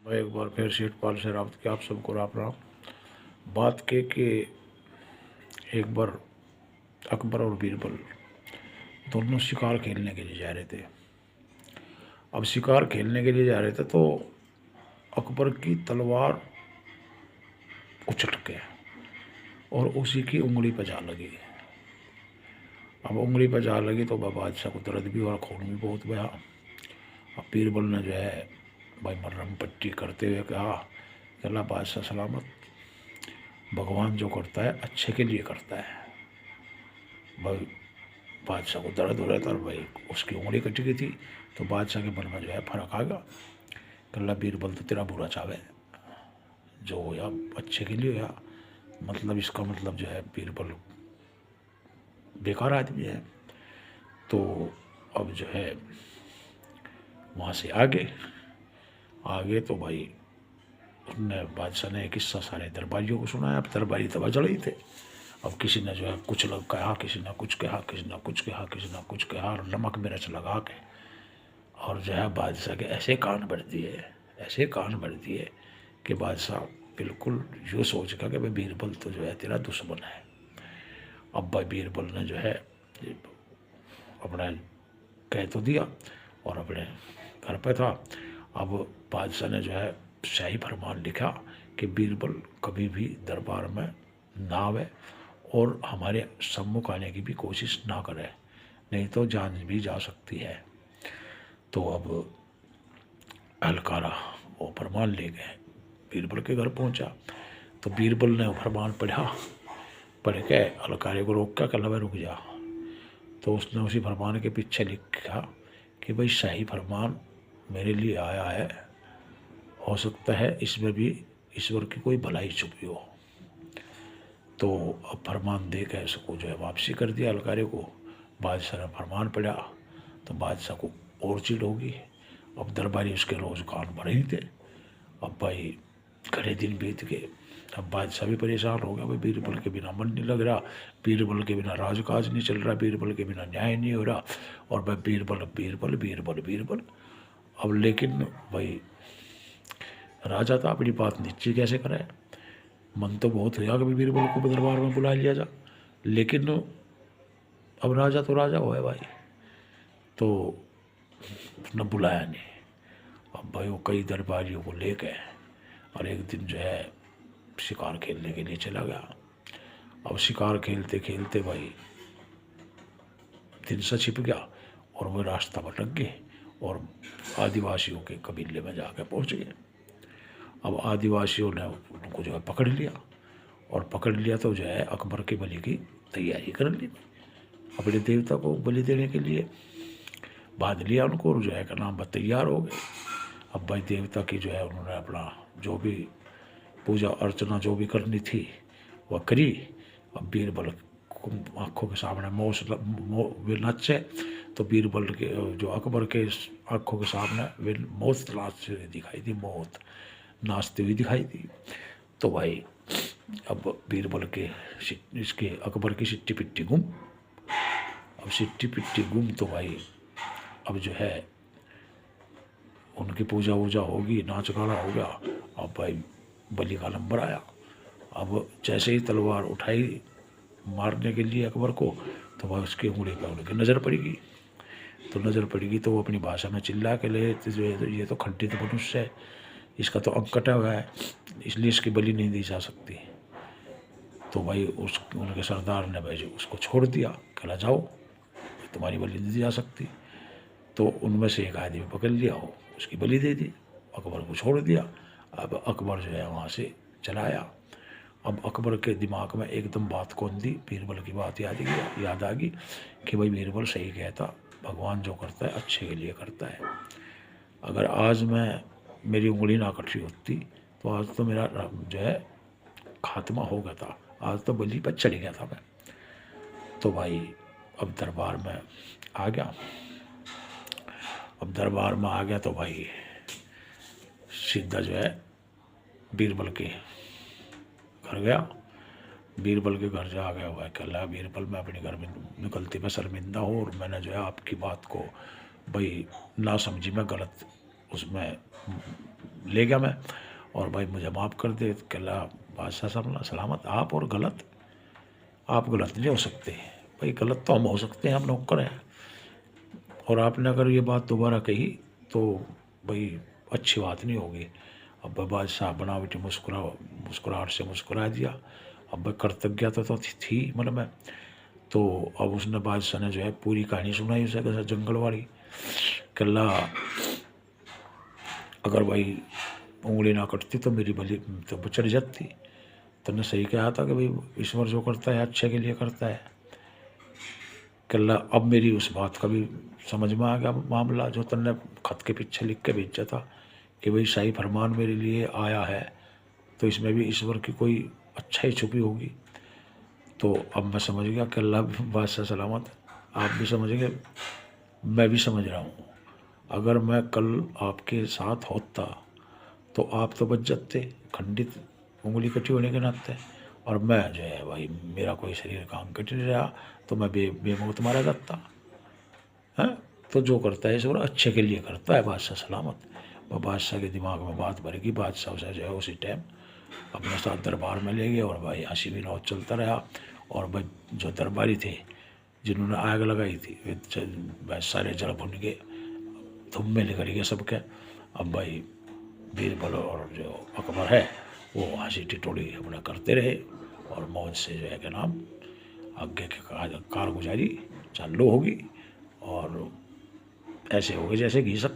मैं एक बार फिर सेठपाल से रावत के आप सबको राम राम। बात के कि एक बार अकबर और बीरबल दोनों शिकार खेलने के लिए जा रहे थे। अब शिकार खेलने के लिए जा रहे थे तो अकबर की तलवार उछट के और उसी की उंगली पर जा लगी। अब उंगली पर जा लगी तो बादशाह को दर्द भी और खून भी बहुत बहा। अब बीरबल ने जो है भाई मरहम पट्टी करते हुए कहा कि अल्लाह बादशाह सलामत, भगवान जो करता है अच्छे के लिए करता है। भाई बादशाह को दर्द हो रहा था और भाई उसकी उंगली कटी गई थी तो बादशाह के मन में जो है फर्क आ गया कि अल्लाह बीरबल तो तेरा बुरा चावे, जो होया अच्छे के लिए होया। मतलब इसका मतलब जो है बीरबल बेकार आदमी है। तो अब जो है वहाँ से आगे तो भाई उसने बादशाह ने एक किस्सा सारे दरबारियों को सुनाया। अब दरबारी तब चढ़ ही थे। अब किसी ने जो है कुछ लोग कहा, किसी ने कुछ कहा, किसी ने कुछ कहा, किसी ने कुछ कहा, और नमक मिर्च लगा के और जो है बादशाह के ऐसे कान भर दिए कि बादशाह बिल्कुल यूँ सोच का कि भाई बीरबल तो जो है तेरा दुश्मन है। अब भाई बीरबल ने जो है अपना कह तो दिया और अपने घर पे था। अब बादशाह ने जो है शाही फरमान लिखा कि बीरबल कभी भी दरबार में ना आवे और हमारे सम्मुख आने की भी कोशिश ना करे, नहीं तो जान भी जा सकती है। तो अब अलकारा वो फरमान ले गए, बीरबल के घर पहुंचा तो बीरबल ने वो फरमान पढ़ के अलकारे को रोक कर कहला रुक जा। तो उसने उसी फरमान के पीछे लिखा कि भाई शाही फरमान मेरे लिए आया है, हो सकता है इसमें भी ईश्वर की कोई भलाई छुपी हो। तो अब फरमान दे के उसको जो है वापसी कर दिया अलकारे को। बादशाह ने फरमान पढ़ा तो बादशाह को और चिढ़ होगी। अब दरबारी उसके रोज़ कान भरे ही थे। अब भाई घने दिन बीत गए। अब बादशाह भी परेशान हो गया, भाई बीरबल के बिना मन नहीं लग रहा, बीरबल के बिना राजकाज नहीं चल रहा, बीरबल के बिना न्याय नहीं हो रहा, और भाई बीरबल बीरबल बीरबल बीरबल। अब लेकिन भाई राजा था, अपनी बात निश्चय कैसे करे। मन तो बहुत हुआ कि बीरबल को दरबार में बुला लिया जा, लेकिन अब राजा तो राजा हो है भाई, तो उसने बुलाया नहीं। अब भाई वो कई दरबारियों को ले गए और एक दिन जो है शिकार खेलने के लिए चला गया। अब शिकार खेलते खेलते भाई दिन सा छिप गया और वो रास्ता भटक गए और आदिवासियों के कबीले में जाकर पहुंच गए। अब आदिवासियों ने उनको जो है पकड़ लिया तो जो है अकबर के बलि की तैयारी कर ली। अपने देवता को बलि देने के लिए बांध लिया उनको और जो है का नाम तैयार हो गए। अब भाई देवता की जो है उन्होंने अपना जो भी पूजा अर्चना जो भी करनी थी वह करी। अब बीरबल आँखों के सामने वे नाचे तो बीरबल के जो अकबर के आँखों के सामने वे मौत नाचते हुए दिखाई दी, मौत नाचती हुई दिखाई दी। तो भाई अब बीरबल के इसके अकबर की सिट्टी पिट्टी गुम। अब सिट्टी पिट्टी गुम तो भाई अब जो है उनकी पूजा वूजा होगी, नाच गाना हो गया। अब भाई बलि का नंबर आया। अब जैसे ही तलवार उठाई मारने के लिए अकबर को तो भाई उसकी उंगली पर उनकी नज़र पड़ेगी। तो वो अपनी भाषा में चिल्ला के ले ये तो खंडित मनुष्य है, इसका तो अंक कटा हुआ है, इसलिए इसकी बलि नहीं दी जा सकती। तो भाई उनके सरदार ने भाई उसको छोड़ दिया, कहला जाओ तुम्हारी बलि नहीं दी जा सकती। तो उनमें से एक आदमी पकड़ लिया, हो उसकी बलि दे दी, अकबर को छोड़ दिया। अब अकबर जो है वहाँ से चला आया। अब अकबर के दिमाग में एकदम बात कौन दी, बीरबल की बात याद आ गई कि भाई बीरबल सही कहता, भगवान जो करता है अच्छे के लिए करता है। अगर आज मेरी उंगली ना कटी होती तो आज तो मेरा जो है खात्मा हो गया था, आज तो बलि पर चढ़ गया था मैं। तो भाई अब दरबार में आ गया। तो भाई सीधा जो है बीरबल के घर गया। बीरबल के घर जा गया हुआ है, कह बीरबल मैं अपने घर में गलती में शर्मिंदा हूँ और मैंने जो है आपकी बात को भाई ना समझी, मैं गलत उसमें ले गया मैं, और भाई मुझे माफ़ कर दे। कहला बादशाह सलामत, आप और गलत, आप गलत नहीं हो सकते भाई, गलत तो हम हो सकते हैं, हम नौकर हैं, और आपने अगर ये बात दोबारा कही तो भाई अच्छी बात नहीं होगी। अब बादशाह बनावटी मुस्कुराहट से मुस्कुरा दिया। अब कृतज्ञता तो थी मन में। तो अब उसने बादशाह ने जो है पूरी कहानी सुनाई उसे, कैसे जंगल वाली। कल्ला अगर भाई उंगली ना कटती तो मेरी बलि तो चढ़ जाती। तुमने सही कहा था कि भाई ईश्वर जो करता है अच्छे के लिए करता है। कल्ला अब मेरी उस बात का भी समझ में आ गया मामला, जो तुमने खत के पीछे लिख के भेजा था कि भाई शाही फरमान मेरे लिए आया है, तो इसमें भी ईश्वर की कोई अच्छाई छुपी होगी। तो अब मैं समझ गया कि अल्लाह बादशाह सलामत, आप भी समझ गए, मैं भी समझ रहा हूँ। अगर मैं कल आपके साथ होता तो आप तो बच जाते खंडित, उंगली कटी होने के नाते, और मैं जो है भाई मेरा कोई शरीर काम कट नहीं रहा, तो मैं बेमौत मारा जाता है। तो जो करता है ईश्वर अच्छे के लिए करता है बादशाह सलामत। वह बादशाह के दिमाग में बात भर गई। बादशाह उसे जो है उसी टाइम अपने साथ दरबार में ले गए, और भाई हंसी विनोद चलता रहा। और भाई जो दरबारी थे जिन्होंने आग लगाई थी वे सारे जल भुन के धुम में निकल गए सबके। अब भाई बीरबल और जो अकबर है वो हंसी टिटोली अपना करते रहे, और मौज से जो है कि नाम आगे की कारगुजारी चालू होगी, और ऐसे होगी जैसे घी सब